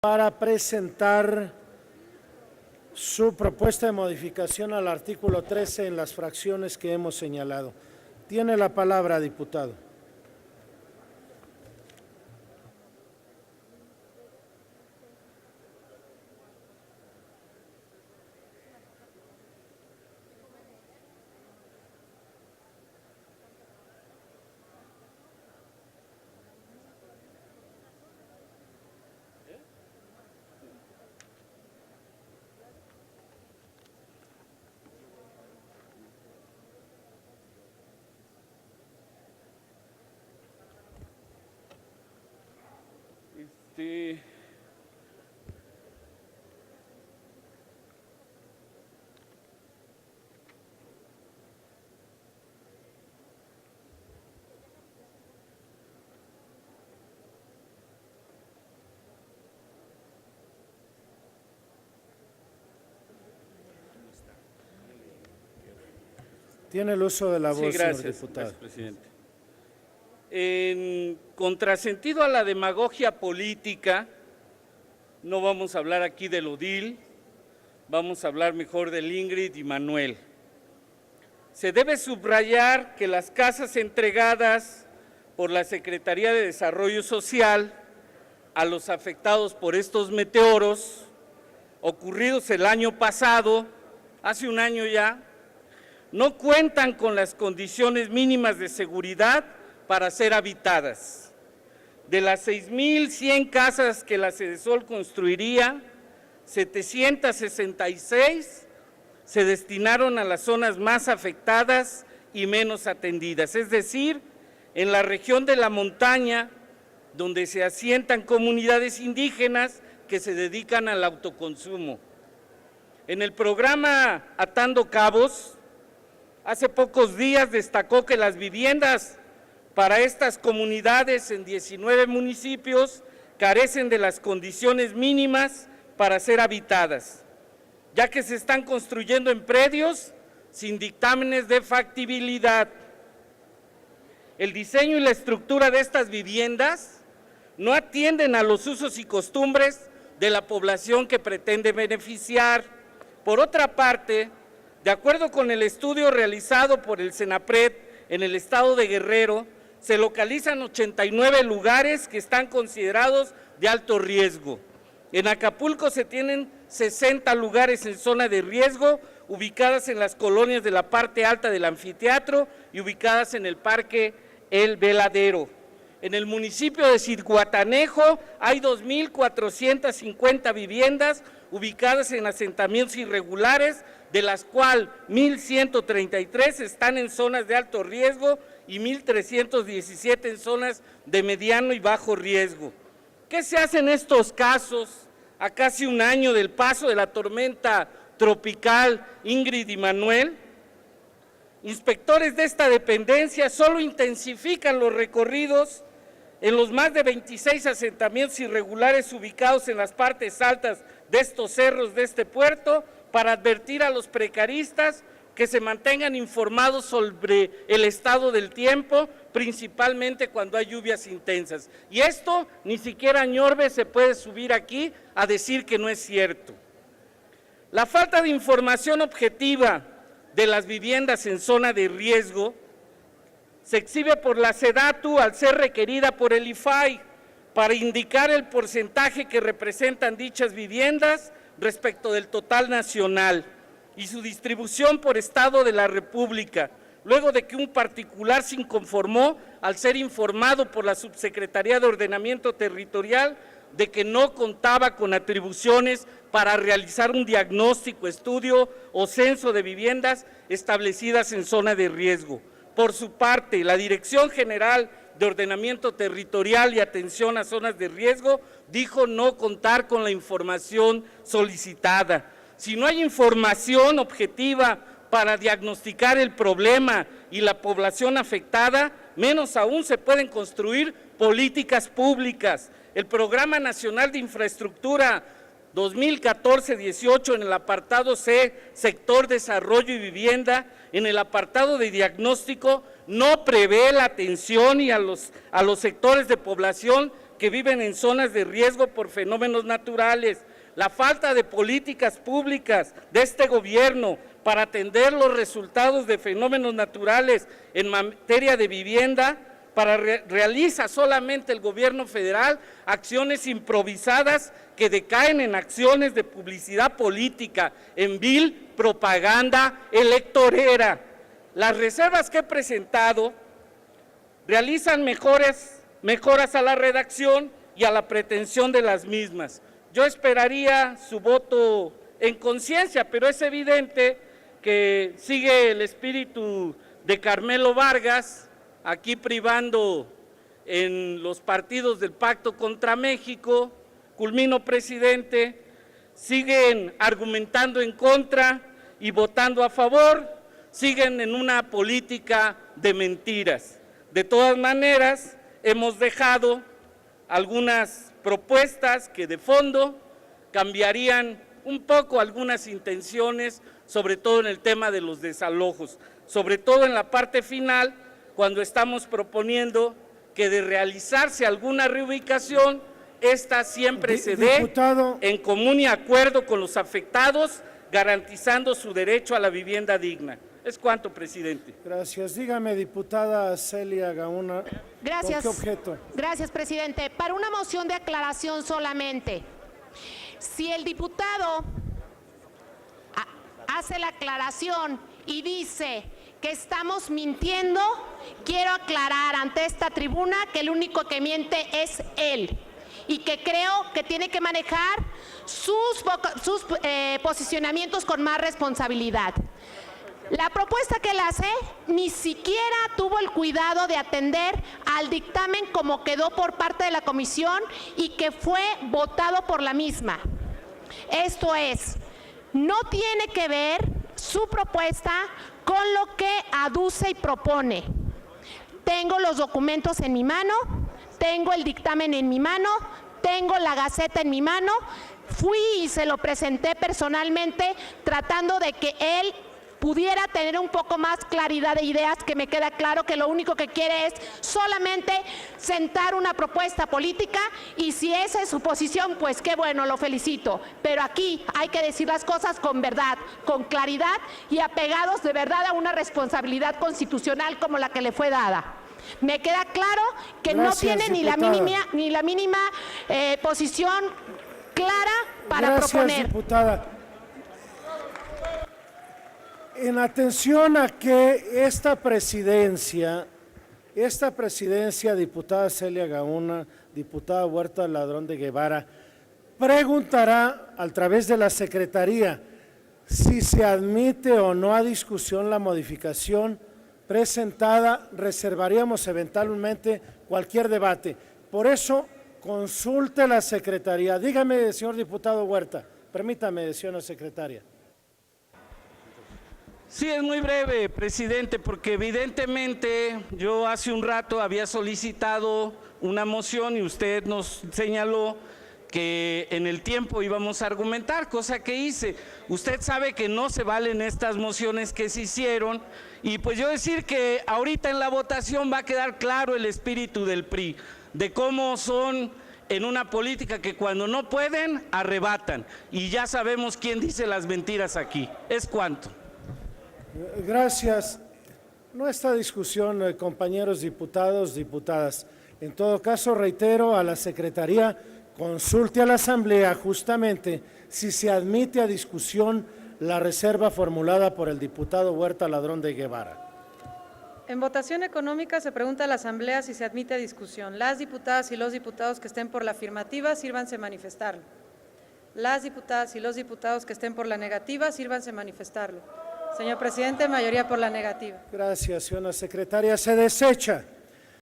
para presentar su propuesta de modificación al artículo 13 en las fracciones que hemos señalado. Tiene la palabra, diputado. Tiene el uso de la voz, gracias, señor diputado. Gracias, presidente. En contrasentido a la demagogia política, no vamos a hablar aquí del Odil, vamos a hablar mejor del Ingrid y Manuel. Se debe subrayar que las casas entregadas por la Secretaría de Desarrollo Social a los afectados por estos meteoros, ocurridos el año pasado, hace un año ya, no cuentan con las condiciones mínimas de seguridad para ser habitadas. De las 6,100 casas que la Sedesol construiría, 766 se destinaron a las zonas más afectadas y menos atendidas, es decir, en la región de la montaña, donde se asientan comunidades indígenas que se dedican al autoconsumo. En el programa Atando Cabos, hace pocos días destacó que las viviendas para estas comunidades en 19 municipios carecen de las condiciones mínimas para ser habitadas, ya que se están construyendo en predios sin dictámenes de factibilidad. El diseño y la estructura de estas viviendas no atienden a los usos y costumbres de la población que pretende beneficiar. Por otra parte, de acuerdo con el estudio realizado por el Senapred en el estado de Guerrero, se localizan 89 lugares que están considerados de alto riesgo. En Acapulco se tienen 60 lugares en zona de riesgo, ubicadas en las colonias de la parte alta del anfiteatro y ubicadas en el Parque El Veladero. En el municipio de Zihuatanejo hay 2,450 viviendas ubicadas en asentamientos irregulares, de las cuales 1,133 están en zonas de alto riesgo y 1,317 en zonas de mediano y bajo riesgo. ¿Qué se hace en estos casos a casi un año del paso de la tormenta tropical Ingrid y Manuel? Inspectores de esta dependencia solo intensifican los recorridos en los más de 26 asentamientos irregulares ubicados en las partes altas de estos cerros de este puerto para advertir a los precaristas que se mantengan informados sobre el estado del tiempo, principalmente cuando hay lluvias intensas. Y esto ni siquiera Ñorbe se puede subir aquí a decir que no es cierto. La falta de información objetiva de las viviendas en zona de riesgo se exhibe por la SEDATU al ser requerida por el IFAI para indicar el porcentaje que representan dichas viviendas respecto del total nacional y su distribución por estado de la República, luego de que un particular se inconformó al ser informado por la Subsecretaría de Ordenamiento Territorial de que no contaba con atribuciones para realizar un diagnóstico, estudio o censo de viviendas establecidas en zona de riesgo. Por su parte, la Dirección General de Ordenamiento Territorial y Atención a Zonas de Riesgo dijo no contar con la información solicitada. Si no hay información objetiva para diagnosticar el problema y la población afectada, menos aún se pueden construir políticas públicas. El Programa Nacional de Infraestructura 2014-18 en el apartado C, Sector Desarrollo y Vivienda, en el apartado de diagnóstico, no prevé la atención y a los sectores de población que viven en zonas de riesgo por fenómenos naturales, la falta de políticas públicas de este gobierno para atender los resultados de fenómenos naturales en materia de vivienda, realiza solamente el gobierno federal acciones improvisadas que decaen en acciones de publicidad política, en vil propaganda electorera. Las reservas que he presentado realizan mejoras a la redacción y a la pretensión de las mismas. Yo esperaría su voto en conciencia, pero es evidente que sigue el espíritu de Carmelo Vargas, aquí privando en los partidos del Pacto contra México. Culmino, presidente, siguen argumentando en contra y votando a favor, siguen en una política de mentiras. De todas maneras, hemos dejado algunas propuestas que de fondo cambiarían un poco algunas intenciones, sobre todo en el tema de los desalojos, sobre todo en la parte final, cuando estamos proponiendo que de realizarse alguna reubicación, esta siempre se dé en común y acuerdo con los afectados, garantizando su derecho a la vivienda digna. Es cuanto, presidente. Gracias. Dígame, diputada Celia Gauna, gracias. ¿con qué objeto? Gracias, presidente. Para una moción de aclaración solamente, si el diputado hace la aclaración y dice que estamos mintiendo, quiero aclarar ante esta tribuna que el único que miente es él y que creo que tiene que manejar sus posicionamientos con más responsabilidad. La propuesta que él hace ni siquiera tuvo el cuidado de atender al dictamen como quedó por parte de la comisión y que fue votado por la misma. Esto es, no tiene que ver su propuesta con lo que aduce y propone. Tengo los documentos en mi mano, tengo el dictamen en mi mano, tengo la Gaceta en mi mano, fui y se lo presenté personalmente tratando de que él pudiera tener un poco más claridad de ideas, que me queda claro que lo único que quiere es solamente sentar una propuesta política y si esa es su posición, pues qué bueno, lo felicito. Pero aquí hay que decir las cosas con verdad, con claridad y apegados de verdad a una responsabilidad constitucional como la que le fue dada. Me queda claro que no tiene ni la mínima posición clara para proponer. Diputada. En atención a que esta presidencia, diputada Celia Gauna, diputada Huerta Ladrón de Guevara, preguntará a través de la Secretaría si se admite o no a discusión la modificación presentada, reservaríamos eventualmente cualquier debate. Por eso, consulte la Secretaría. Dígame, señor diputado Huerta, permítame, señora secretaria. Sí, es muy breve, presidente, porque evidentemente yo hace un rato había solicitado una moción y usted nos señaló que en el tiempo íbamos a argumentar, cosa que hice. Usted sabe que no se valen estas mociones que se hicieron y pues yo decir que ahorita en la votación va a quedar claro el espíritu del PRI, de cómo son en una política que cuando no pueden, arrebatan. Y ya sabemos quién dice las mentiras aquí. Es cuanto. Gracias. Nuestra discusión, compañeros diputados, diputadas. En todo caso, reitero a la Secretaría, consulte a la Asamblea justamente si se admite a discusión la reserva formulada por el diputado Huerta Ladrón de Guevara. En votación económica se pregunta a la Asamblea si se admite a discusión. Las diputadas y los diputados que estén por la afirmativa, sírvanse manifestarlo. Las diputadas y los diputados que estén por la negativa, sírvanse manifestarlo. Señor presidente, mayoría por la negativa. Gracias, señora secretaria. Se desecha.